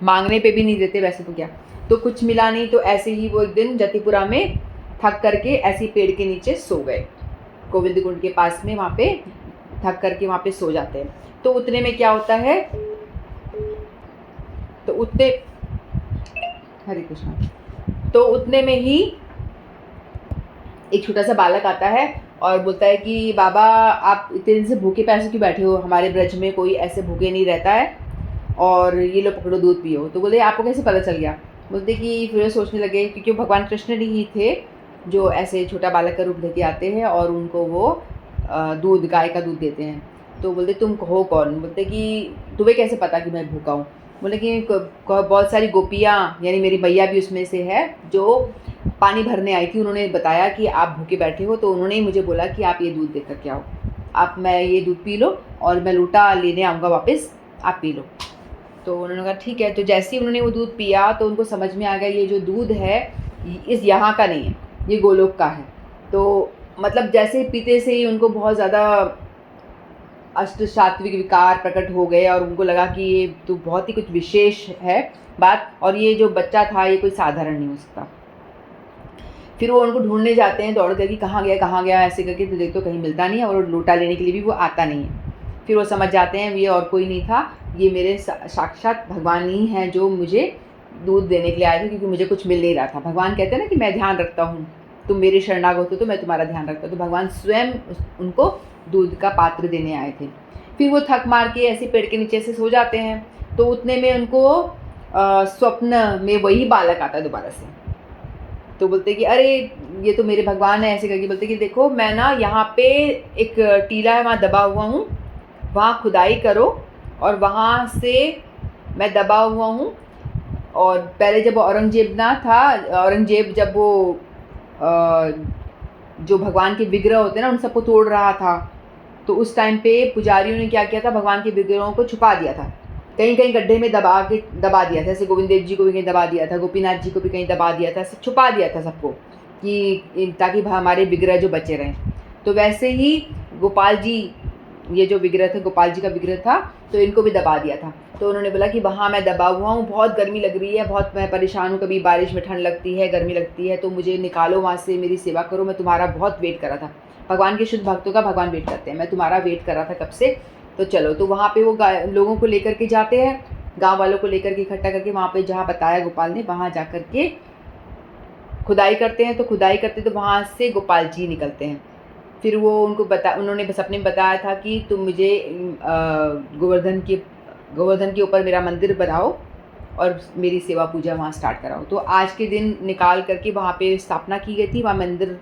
मांगने पे भी नहीं देते वैसे तो क्या। तो कुछ मिला नहीं, तो ऐसे ही वो एक दिन जतिपुरा में थक करके ऐसे पेड़ के नीचे सो गए, गोविंद कुंड के पास में, वहाँ पे थक करके वहाँ पे सो जाते हैं। तो उतने में क्या होता है, तो उतने, हरे कृष्णा, तो उतने में ही एक छोटा सा बालक आता है और बोलता है कि बाबा आप इतने दिन से भूखे प्यासे क्यों बैठे हो, हमारे ब्रज में कोई ऐसे भूखे नहीं रहता है, और ये लो पकड़ो दूध पियो। तो बोले आपको कैसे पता चल गया। बोलते कि फिर सोचने लगे, क्योंकि भगवान कृष्ण ही थे जो ऐसे छोटा बालक का रूप लेके आते हैं और उनको वो दूध, गाय का दूध देते हैं। तो बोलते तुम हो कौन। बोलते कि तुम्हें कैसे पता कि मैं भूखा हूँ। बोले कि बहुत सारी गोपियाँ, यानी मेरी मैया भी उसमें से है, जो पानी भरने आई थी, उन्होंने बताया कि आप भूखे बैठे हो, तो उन्होंने ही मुझे बोला कि आप ये दूध देकर के आओ, आप मैं ये दूध पी लो और मैं लोटा लेने आऊँगा वापस, आप पी लो। तो उन्होंने कहा ठीक है। तो जैसे ही उन्होंने वो दूध पिया तो उनको समझ में आ गया ये जो दूध है इस यहाँ का नहीं है, ये गोलोक का है। तो मतलब जैसे ही पीते से ही उनको बहुत ज़्यादा अष्ट सात्विक विकार प्रकट हो गए और उनको लगा कि ये तो बहुत ही कुछ विशेष है बात, और ये जो बच्चा था ये कोई साधारण नहीं हो सकता। फिर वो उनको ढूंढने जाते हैं दौड़ कर कि कहाँ गया ऐसे करके, तो देखते कहीं मिलता नहीं है और लोटा लेने के लिए भी वो आता नहीं है। फिर वो समझ जाते हैं ये और कोई नहीं था, ये मेरे साक्षात भगवान ही हैं जो मुझे दूध देने के लिए आए थे, क्योंकि मुझे कुछ मिल नहीं रहा था। भगवान कहते हैं ना कि मैं ध्यान रखता हूँ, तुम मेरे शरणागत हो तो मैं तुम्हारा ध्यान रखता हूँ। तो भगवान स्वयं उनको दूध का पात्र देने आए थे। फिर वो थक मार के ऐसे पेड़ के नीचे से सो जाते हैं, तो उतने में उनको स्वप्न में वही बालक आता है दोबारा से। तो बोलते कि अरे ये तो मेरे भगवान है, ऐसे करके बोलते कि देखो मैं ना यहाँ पे एक टीला है वहाँ दबा हुआ हूँ, वहाँ खुदाई करो, और वहाँ से मैं दबा हुआ हूँ। और पहले जब औरंगजेब ना था, औरंगजेब जब वो जो भगवान के विग्रह होते हैं ना उन सबको तोड़ रहा था, तो उस टाइम पे पुजारियों ने क्या किया था, भगवान के विग्रहों को छुपा दिया था, कहीं कहीं गड्ढे में दबा दिया था। जैसे गोविंद देव जी को भी कहीं दबा दिया था, गोपीनाथ जी को भी कहीं दबा दिया था, छुपा दिया था सबको, कि ताकि हमारे विग्रह जो बचे रहें। तो वैसे ही गोपाल जी, ये जो विग्रह थे गोपाल जी का विग्रह था, तो इनको भी दबा दिया था। तो उन्होंने बोला कि वहाँ मैं दबा हुआ हूँ, बहुत गर्मी लग रही है, बहुत मैं परेशान हूँ, कभी बारिश में ठंड लगती है, गर्मी लगती है, तो मुझे निकालो वहाँ से, मेरी सेवा करो, मैं तुम्हारा बहुत वेट कर रहा था। भगवान के शुद्ध भक्तों का भगवान वेट करते हैं, मैं तुम्हारा वेट कर रहा था कब से, तो चलो। तो वहाँ पे वो लोगों को लेकर के जाते हैं, गांव वालों को लेकर के इकट्ठा करके वहाँ पे जहाँ बताया गोपाल ने, वहाँ जा कर के खुदाई करते हैं। तो खुदाई करते तो वहाँ से गोपाल जी निकलते हैं। फिर वो उनको उन्होंने सपने में बताया था कि तुम मुझे गोवर्धन के ऊपर मेरा मंदिर बनाओ और मेरी सेवा पूजा वहाँ स्टार्ट कराओ। तो आज के दिन निकाल करके वहाँ पे स्थापना की गई थी, वहाँ मंदिर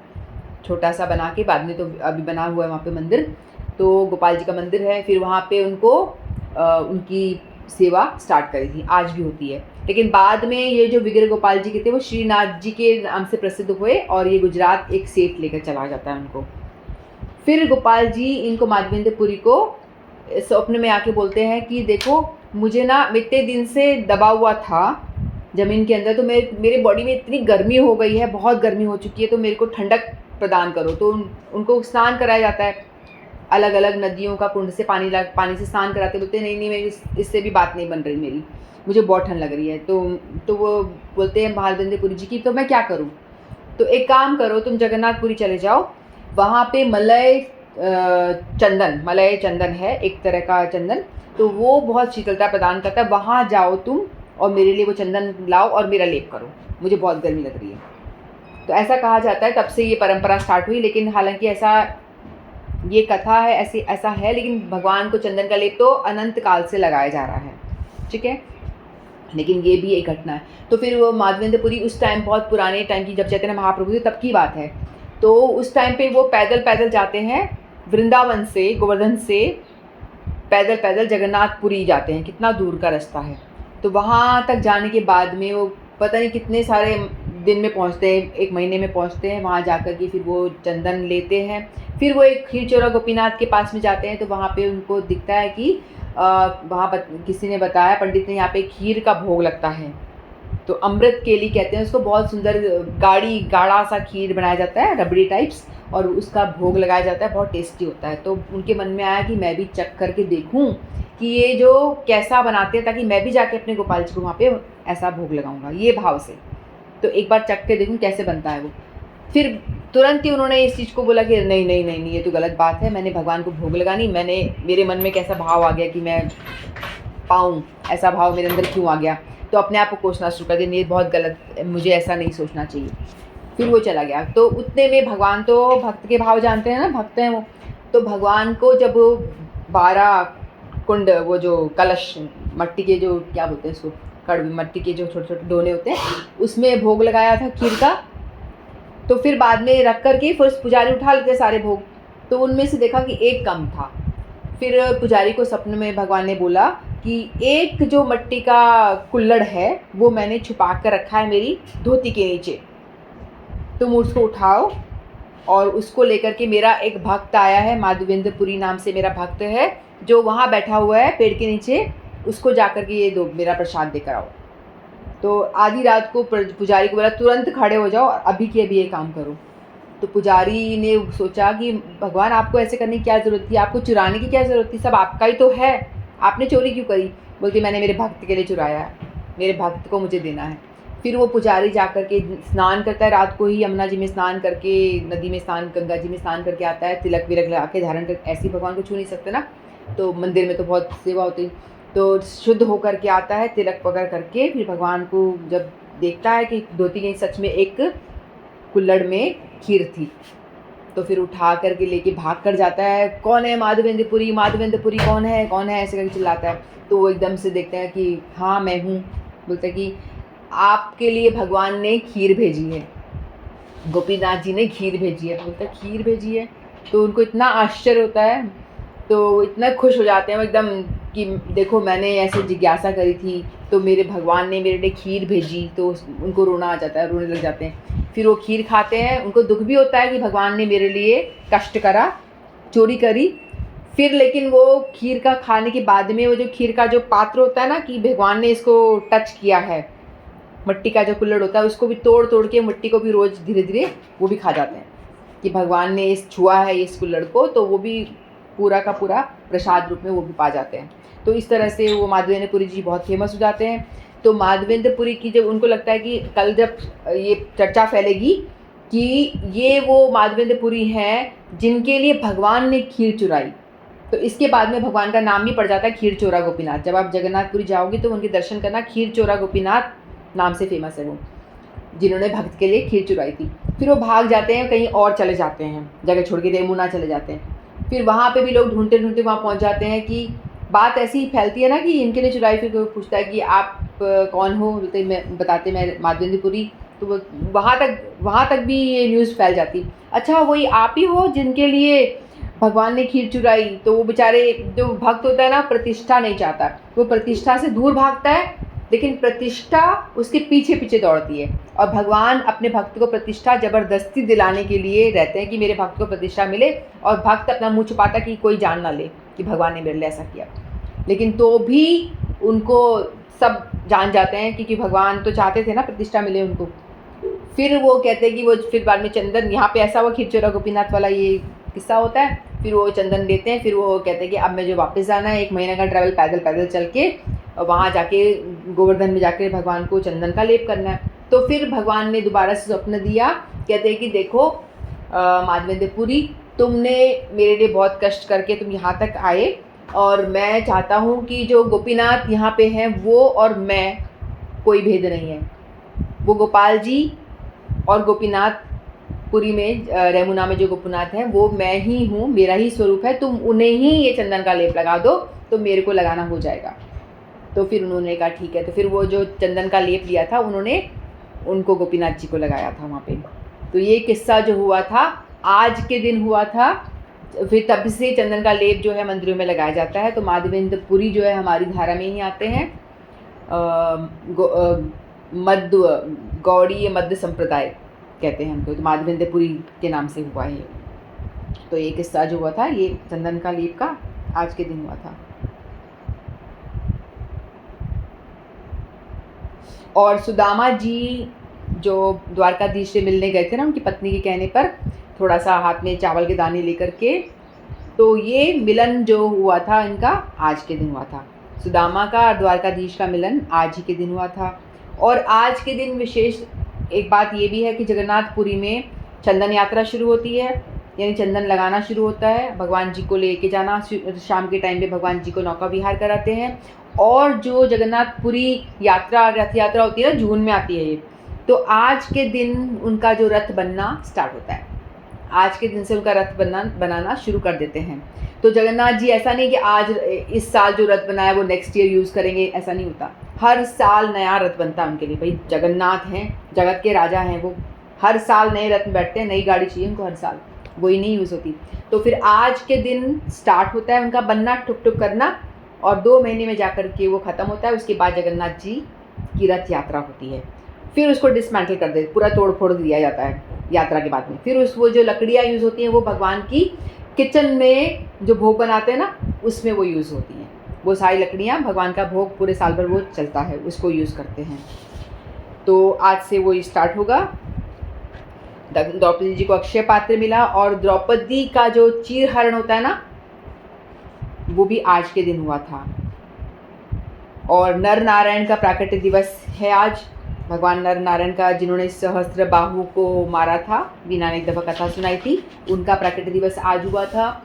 छोटा सा बना के, बाद में तो अभी बना हुआ है वहाँ पे मंदिर, तो गोपाल जी का मंदिर है। फिर वहाँ पे उनको उनकी सेवा स्टार्ट करी थी, आज भी होती है। लेकिन बाद में ये जो विग्रह गोपाल जी के थे वो श्रीनाथ जी के नाम से प्रसिद्ध हुए, और ये गुजरात एक सेठ लेकर चला जाता है उनको। फिर गोपाल जी इनको माधवेंद्रपुरी को स्वप्न में आके बोलते हैं कि देखो मुझे ना इतने दिन से दबा हुआ था ज़मीन के अंदर, तो मेरे बॉडी में इतनी गर्मी हो गई है, बहुत गर्मी हो चुकी है, तो मेरे को ठंडक प्रदान करो। तो उनको स्नान कराया जाता है, अलग अलग नदियों का कुंड से पानी से स्नान कराते। बोलते नहीं मेरी इससे भी बात नहीं बन रही, मेरी मुझे बहुत ठंड लग रही है। तो वो बोलते हैं माधवेंद्रपुरी जी की तो मैं क्या करूँ, तो एक काम करो, तुम जगन्नाथपुरी चले जाओ, वहाँ पे मलय चंदन है, एक तरह का चंदन, तो वो बहुत शीतलता प्रदान करता है, वहाँ जाओ तुम और मेरे लिए वो चंदन लाओ और मेरा लेप करो, मुझे बहुत गर्मी लग रही है। तो ऐसा कहा जाता है, तब से ये परंपरा स्टार्ट हुई। लेकिन हालांकि ये कथा है, ऐसा है, लेकिन भगवान को चंदन का लेप तो अनंत काल से लगाया जा रहा है, ठीक है। लेकिन ये भी एक घटना है। तो फिर वो माधवेंद्रपुरी उस टाइम, बहुत पुराने टाइम की, जब चैतन्य महाप्रभु थे तब की बात है। तो उस टाइम पे वो पैदल जाते हैं वृंदावन से, गोवर्धन से पैदल जगन्नाथपुरी जाते हैं, कितना दूर का रास्ता है। तो वहाँ तक जाने के बाद में वो पता नहीं कितने सारे दिन में पहुँचते हैं, 1 महीने में पहुँचते हैं। वहाँ जाकर के फिर वो चंदन लेते हैं। फिर वो एक खीरचोरा गोपीनाथ के पास में जाते हैं, तो वहाँ पे उनको दिखता है कि वहाँ किसी ने बताया, पंडित ने, यहाँ पे खीर का भोग लगता है, तो अमृत केली कहते हैं उसको, बहुत सुंदर गाढ़ा सा खीर बनाया जाता है, रबड़ी टाइप्स, और उसका भोग लगाया जाता है, बहुत टेस्टी होता है। तो उनके मन में आया कि मैं भी चख करके देखूं कि ये जो कैसा बनाते हैं, ताकि मैं भी जाके अपने गोपाल जी को वहाँ पे ऐसा भोग लगाऊंगा, ये भाव से। तो एक बार चख के देखूं कैसे बनता है वो। फिर तुरंत ही उन्होंने इस चीज़ को बोला कि नहीं, ये तो गलत बात है, मैंने भगवान को भोग लगानी, मेरे मन में कैसा भाव आ गया कि मैं पाऊँ, ऐसा भाव मेरे अंदर क्यों आ गया। तो अपने आप को कोसना शुरू कर दिया, ये बहुत गलत, मुझे ऐसा नहीं सोचना चाहिए। फिर वो चला गया। तो उतने में भगवान तो भक्त के भाव जानते हैं ना, भक्त हैं वो, तो भगवान को जब 12 कुंड, वो जो कलश, मट्टी के जो क्या बोलते हैं उसको, कड़वी मट्टी के जो छोटे छोटे डोने होते हैं, उसमें भोग लगाया था खीर का। तो फिर बाद में रख करके फिर पुजारी उठा लेते सारे भोग, तो उनमें से देखा कि एक कम था। फिर पुजारी को सपने में भगवान ने बोला कि एक जो मट्टी का कुल्हड़ है वो मैंने छुपा कर रखा है मेरी धोती के नीचे, तुम उसको उठाओ और उसको लेकर के, मेरा एक भक्त आया है, माधवेंद्रपुरी नाम से मेरा भक्त है, जो वहाँ बैठा हुआ है पेड़ के नीचे, उसको जाकर के ये दो, मेरा प्रसाद देकर आओ। तो आधी रात को पुजारी को बोला तुरंत खड़े हो जाओ, अभी के अभी ये काम करो। तो पुजारी ने सोचा कि भगवान आपको ऐसे करने की क्या ज़रूरत थी, आपको चुराने की क्या ज़रूरत थी, सब आपका ही तो है, आपने चोरी क्यों करी? बोलती मैंने मेरे भक्त के लिए चुराया है, मेरे भक्त को मुझे देना है। फिर वो पुजारी जाकर के स्नान करता है, रात को ही यमुना जी में स्नान करके, नदी में स्नान, गंगा जी में स्नान करके आता है, तिलक विलक लगा के धारण कर, ऐसे ही भगवान को छू नहीं सकते ना, तो मंदिर में तो बहुत सेवा होती, तो शुद्ध होकर के आता है, तिलक पकड़ करके। फिर भगवान को जब देखता है कि धोती के सच में एक कुल्हड़ में खीर थी, तो फिर उठा करके लेके भाग कर जाता है, कौन है? माधवेंद्रपुरी, माधवेंद्रपुरी कौन है, कौन है, ऐसे करके चिल्लाता है। तो वो एकदम से देखते हैं कि हाँ मैं हूँ। बोलते हैं कि आपके लिए भगवान ने खीर भेजी है, गोपीनाथ जी ने खीर भेजी है। बोलते हैं खीर भेजी है, तो उनको इतना आश्चर्य होता है, तो इतना खुश हो जाते हैं वो एकदम कि देखो मैंने ऐसे जिज्ञासा करी थी तो मेरे भगवान ने मेरे लिए खीर भेजी, तो उनको रोना आ जाता है, रोने लग जाते हैं। फिर वो खीर खाते हैं, उनको दुख भी होता है कि भगवान ने मेरे लिए कष्ट करा, चोरी करी। फिर लेकिन वो खीर का खाने के बाद में वो जो खीर का जो पात्र होता है ना, कि भगवान ने इसको टच किया है, मिट्टी का जो कुल्हड़ होता है, उसको भी तोड़ तोड़ के मिट्टी को भी रोज़ धीरे धीरे वो भी खा जाते हैं कि भगवान ने इस छुआ है इस कुल्हड़ को, तो वो भी पूरा का पूरा प्रसाद रूप में वो भी पा जाते हैं। तो इस तरह से वो माधवेंद्रपुरी जी बहुत फेमस हो जाते हैं। तो माधवेंद्रपुरी की जब उनको लगता है कि कल जब ये चर्चा फैलेगी कि ये वो माधवेंद्रपुरी हैं जिनके लिए भगवान ने खीर चुराई, तो इसके बाद में भगवान का नाम भी पड़ जाता है खीर चोरा गोपीनाथ। जब आप जगन्नाथपुरी जाओगे तो उनके दर्शन करना, खीर चोरा गोपीनाथ नाम से फेमस है वो, जिन्होंने भक्त के लिए खीर चुराई थी। फिर वो भाग जाते हैं, कहीं और चले जाते हैं, जगह छोड़ के यमुना चले जाते हैं। फिर वहाँ पे भी लोग ढूंढते ढूंढते वहाँ पहुँच जाते हैं कि बात ऐसी फैलती है ना कि इनके लिए चुराई। फिर कोई पूछता है कि आप कौन हो? बोलते मैं बताते मैं माधवेंद्रपुरी। तो वो वहाँ तक भी ये न्यूज़ फैल जाती, अच्छा वही आप ही हो जिनके लिए भगवान ने खीर चुराई। तो वो बेचारे जो भक्त होता है ना, प्रतिष्ठा नहीं चाहता, वो प्रतिष्ठा से दूर भागता है, लेकिन प्रतिष्ठा उसके पीछे पीछे दौड़ती है। और भगवान अपने भक्त को प्रतिष्ठा ज़बरदस्ती दिलाने के लिए रहते हैं कि मेरे भक्त को प्रतिष्ठा मिले, और भक्त अपना मुँह छुपाता कि कोई जान ना ले कि भगवान ने मेरे लिए ऐसा किया। लेकिन तो भी उनको सब जान जाते हैं, क्योंकि भगवान तो चाहते थे ना प्रतिष्ठा मिले उनको। फिर वो कहते हैं कि वो फिर बाद में चंदन, यहाँ पे ऐसा हुआ खीर चोरा गोपीनाथ वाला ये किस्सा होता है। फिर वो चंदन लेते हैं, फिर वो कहते हैं कि अब मुझे वापस जाना है, 1 महीने का ट्रैवल पैदल चल के वहाँ जाके गोवर्धन में जाके भगवान को चंदन का लेप करना है। तो फिर भगवान ने दोबारा से स्वप्न दिया, कहते हैं कि देखो माधवेंद्रपुरी, तुमने मेरे लिए बहुत कष्ट करके तुम यहाँ तक आए, और मैं चाहता हूँ कि जो गोपीनाथ यहाँ पे हैं वो और मैं, कोई भेद नहीं है। वो गोपाल जी और गोपीनाथ पुरी में रेमुना में जो गोपीनाथ हैं वो मैं ही हूँ, मेरा ही स्वरूप है, तुम उन्हें ही ये चंदन का लेप लगा दो तो मेरे को लगाना हो जाएगा। तो फिर उन्होंने कहा ठीक है। तो फिर वो जो चंदन का लेप लिया था उन्होंने उनको गोपीनाथ जी को लगाया था वहाँ पे। तो ये किस्सा जो हुआ था आज के दिन हुआ था। फिर तब से चंदन का लेप जो है मंदिरों में लगाया जाता है। तो माधवेंद्रपुरी जो है हमारी धारा में ही आते हैं, मध्य गौड़ीय मध्य संप्रदाय कहते हैं हमको, तो माधवेंद्रपुरी के नाम से हुआ है। तो ये किस्सा जो हुआ था ये चंदन का लेप का आज के दिन हुआ था। और सुदामा जी जो द्वारकाधीश से मिलने गए थे ना, उनकी पत्नी के कहने पर, थोड़ा सा हाथ में चावल के दाने लेकर के, तो ये मिलन जो हुआ था इनका आज के दिन हुआ था। सुदामा का और द्वारकाधीश का मिलन आज ही के दिन हुआ था। और आज के दिन विशेष एक बात ये भी है कि जगन्नाथपुरी में चंदन यात्रा शुरू होती है, यानी चंदन लगाना शुरू होता है, भगवान जी को लेके जाना। शाम के टाइम पे भगवान जी को नौका विहार कराते हैं। और जो जगन्नाथपुरी यात्रा, रथ यात्रा होती है ना, जून में आती है ये, तो आज के दिन उनका जो रथ बनना स्टार्ट होता है। आज के दिन से उनका रथ बनाना शुरू कर देते हैं। तो जगन्नाथ जी ऐसा नहीं कि आज इस साल जो रथ बनाया वो नेक्स्ट ईयर यूज़ करेंगे, ऐसा नहीं होता। हर साल नया रथ बनता है उनके लिए। भाई जगन्नाथ हैं, जगत के राजा हैं, वो हर साल नए रथ में बैठते हैं, नई गाड़ी चाहिए उनको हर साल, वही नहीं यूज़ होती। तो फिर आज के दिन स्टार्ट होता है उनका बनना, टुक टुक करना, और 2 महीने में जाकर के वो ख़त्म होता है। उसके बाद जगन्नाथ जी की रथ यात्रा होती है। फिर उसको डिसमेंटल कर दे, पूरा तोड़ फोड़ दिया जाता है, यात्रा के बाद में। फिर वो जो लकड़ियाँ यूज़ होती हैं वो भगवान की किचन में जो भोग बनाते हैं ना, उसमें वो यूज़ होती हैं। वो सारी लकड़ियाँ, भगवान का भोग पूरे साल भर वो चलता है, उसको यूज़ करते हैं। तो आज से वो स्टार्ट होगा। द्रौपदी जी को अक्षय पात्र मिला, और द्रौपदी का जो चीरहरण होता है ना, वो भी आज के दिन हुआ था। और नर नारायण का प्राकट्य दिवस है आज। भगवान नर नारायण का, जिन्होंने सहस्त्र बाहु को मारा था, वीना ने एक दफ़ा कथा सुनाई थी, उनका प्राकट्य दिवस आज हुआ था।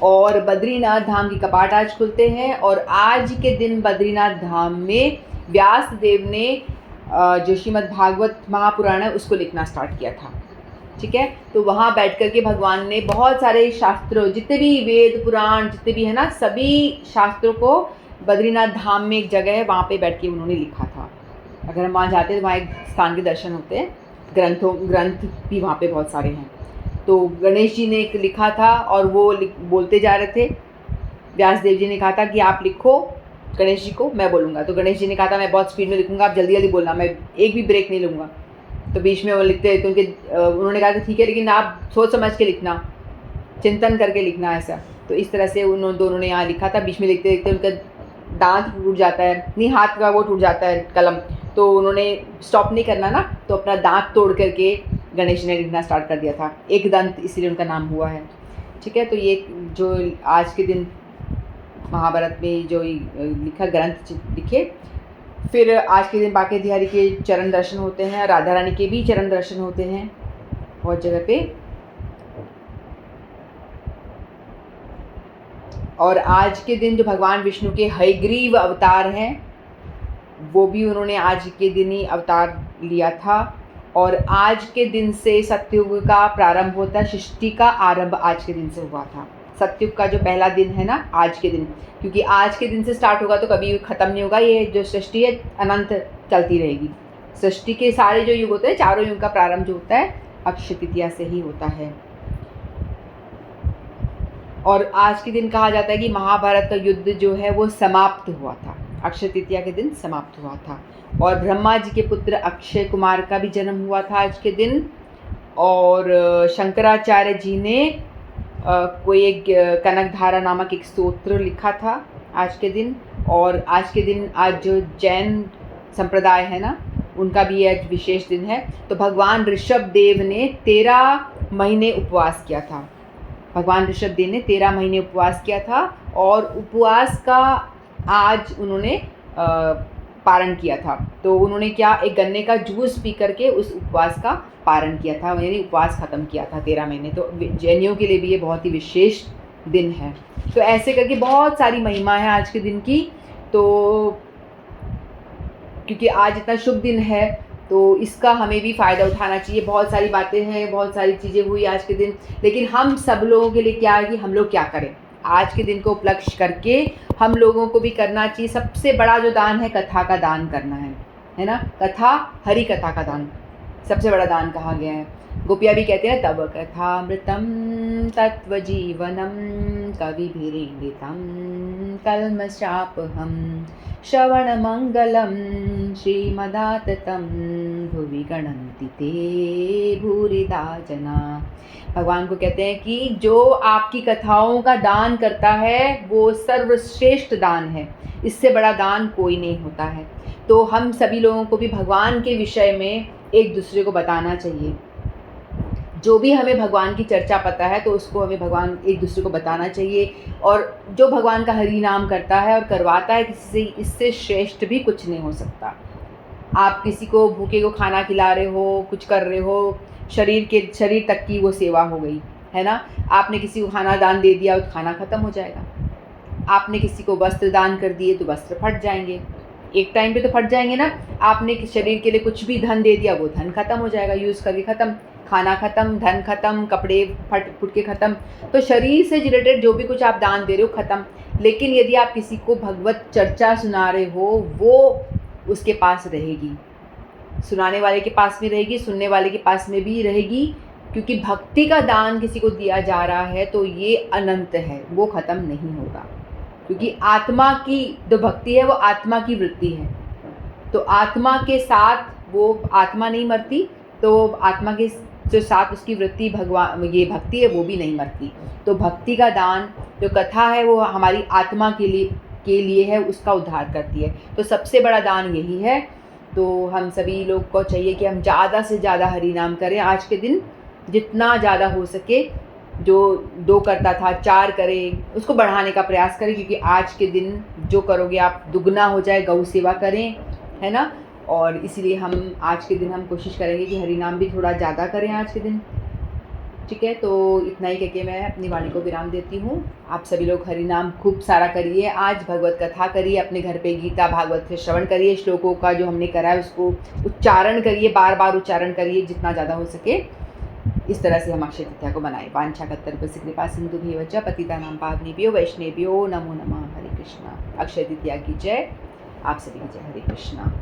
और बद्रीनाथ धाम की कपाट आज खुलते हैं, और आज के दिन बद्रीनाथ धाम में व्यास देव ने जो श्रीमद् भागवत महापुराण है उसको लिखना स्टार्ट किया था। ठीक है, तो वहाँ बैठ कर के भगवान ने बहुत सारे शास्त्रों, जितने भी वेद पुराण जितने भी है ना, सभी शास्त्रों को बद्रीनाथ धाम में एक जगह है, वहाँ पे बैठ के उन्होंने लिखा था। अगर हम वहाँ जाते हैं तो वहाँ एक स्थान के दर्शन होते हैं। ग्रंथ भी वहाँ पे बहुत सारे हैं। तो गणेश जी ने एक लिखा था, और वो बोलते जा रहे थे। व्यास देव जी ने कहा था कि आप लिखो गणेश जी को, मैं बोलूँगा। तो गणेश जी ने कहा था मैं बहुत स्पीड में लिखूँगा, आप जल्दी जल्दी बोलना, मैं एक भी ब्रेक नहीं लूँगा। तो बीच में वो लिखते, तो उन्होंने कहा था ठीक है, लेकिन आप सोच समझ के लिखना, चिंतन करके लिखना, ऐसा। तो इस तरह से उन दोनों ने यहाँ लिखा था। बीच में लिखते लिखते उनका दांत टूट जाता है, नहीं हाथ का वो टूट जाता है कलम, तो उन्होंने स्टॉप नहीं करना ना, तो अपना दांत तोड़ करके गणेश जी ने लिखना स्टार्ट कर दिया था। एक दंत, इसलिए उनका नाम हुआ है। ठीक है, तो ये जो आज के दिन महाभारत में जो लिखा ग्रंथ लिखे। फिर आज के दिन बांके बिहारी के चरण दर्शन होते हैं, राधा रानी के भी चरण दर्शन होते हैं बहुत जगह पे। और आज के दिन जो भगवान विष्णु के हयग्रीव अवतार हैं, वो भी उन्होंने आज के दिन ही अवतार लिया था। और आज के दिन से सतयुग का प्रारंभ होता है, सृष्टि का आरंभ आज के दिन से हुआ था। सतयुग का जो पहला दिन है ना, आज के दिन, क्योंकि आज के दिन से स्टार्ट होगा तो कभी ख़त्म नहीं होगा। ये जो सृष्टि है अनंत चलती रहेगी। सृष्टि के सारे जो युग होते हैं, चारों युग का प्रारंभ जो होता है अक्षय तृतीया से ही होता है। और आज के दिन कहा जाता है कि महाभारत का युद्ध जो है वो समाप्त हुआ था, अक्षय तृतीया के दिन समाप्त हुआ था। और ब्रह्मा जी के पुत्र अक्षय कुमार का भी जन्म हुआ था आज के दिन। और शंकराचार्य जी ने कोई एक कनकधारा नामक एक स्तोत्र लिखा था आज के दिन। और आज के दिन आज जो जैन संप्रदाय है ना, उनका भी आज विशेष दिन है। तो भगवान ऋषभ देव ने 13 महीने उपवास किया था। भगवान ऋषभ देव ने 13 महीने उपवास किया था, और उपवास का आज उन्होंने पारण किया था। तो उन्होंने क्या, एक गन्ने का जूस पी करके उस उपवास का पारण किया था, यानी उपवास ख़त्म किया था 13 महीने। तो जैनियों के लिए भी ये बहुत ही विशेष दिन है। तो ऐसे करके बहुत सारी महिमा है आज के दिन की। तो क्योंकि आज इतना शुभ दिन है, तो इसका हमें भी फ़ायदा उठाना चाहिए। बहुत सारी बातें हैं, बहुत सारी चीज़ें हुई आज के दिन, लेकिन हम सब लोगों के लिए क्या है कि हम लोग क्या करें। आज के दिन को उपलक्ष्य करके हम लोगों को भी करना चाहिए। सबसे बड़ा जो दान है, कथा का दान करना है ना। कथा, हरि कथा का दान सबसे बड़ा दान कहा गया है। गोपिया भी कहते हैं, तब कथामृतम तत्व जीवनम कविभिरीडितम कल्मषापहम श्रवण मंगलम श्रीमदाततम भुवि गणन्ति ते भूरिदा जना। भगवान को कहते हैं कि जो आपकी कथाओं का दान करता है वो सर्वश्रेष्ठ दान है, इससे बड़ा दान कोई नहीं होता है। तो हम सभी लोगों को भी भगवान के विषय में एक दूसरे को बताना चाहिए। जो भी हमें भगवान की चर्चा पता है तो उसको हमें भगवान एक दूसरे को बताना चाहिए। और जो भगवान का हरि नाम करता है और करवाता है किसी से, इससे श्रेष्ठ भी कुछ नहीं हो सकता। आप किसी को भूखे को खाना खिला रहे हो, कुछ कर रहे हो, शरीर तक की वो सेवा हो गई है ना। आपने किसी को खाना दान दे दिया तो खाना ख़त्म हो जाएगा। आपने किसी को वस्त्र दान कर दिए तो वस्त्र फट जाएंगे, एक टाइम पे तो फट जाएंगे ना। आपने शरीर के लिए कुछ भी धन दे दिया, वो धन खत्म हो जाएगा, यूज़ करके ख़त्म, खाना ख़त्म, धन ख़त्म, कपड़े फट के ख़त्म। तो शरीर से रिलेटेड जो भी कुछ आप दान दे रहे हो ख़त्म। लेकिन यदि आप किसी को भगवत चर्चा सुना रहे हो, वो उसके पास रहेगी, सुनाने वाले के पास में रहेगी, सुनने वाले के पास में भी रहेगी। क्योंकि भक्ति का दान किसी को दिया जा रहा है तो ये अनंत है, वो ख़त्म नहीं होगा। क्योंकि आत्मा की जो भक्ति है वो आत्मा की वृत्ति है। तो आत्मा के साथ वो आत्मा नहीं मरती, तो आत्मा के जो साथ उसकी वृत्ति भगवान ये भक्ति है वो भी नहीं मरती। तो भक्ति का दान, जो कथा है वो हमारी आत्मा के लिए है, उसका उद्धार करती है। तो सबसे बड़ा दान यही है। तो हम सभी लोग को चाहिए कि हम ज़्यादा से ज़्यादा हरि नाम करें आज के दिन, जितना ज़्यादा हो सके। जो 2 करता था 4 करें, उसको बढ़ाने का प्रयास करें, क्योंकि आज के दिन जो करोगे आप दुगना हो जाए। गौ सेवा करें, है ना। और इसीलिए हम आज के दिन हम कोशिश करेंगे कि हरि नाम भी थोड़ा ज़्यादा करें आज के दिन। ठीक है, तो इतना ही कह के मैं अपनी वाणी को विराम देती हूँ। आप सभी लोग हरि नाम खूब सारा करिए, आज भगवत कथा करिए, अपने घर पे गीता भागवत से श्रवण करिए, श्लोकों का जो हमने करा है उसको उच्चारण करिए, बार बार उच्चारण करिए जितना ज़्यादा हो सके। इस तरह से हम अक्षय तृतीया को बनाए। वांछाकल्पतरुभ्यश्च कृपा सिंधुभ्येव च पतितानां पावनेभ्यो वैष्णवेभ्यो नमो नमः। हरे कृष्णा। अक्षय तृतीया की जय। आप सभी की जय। हरे कृष्णा।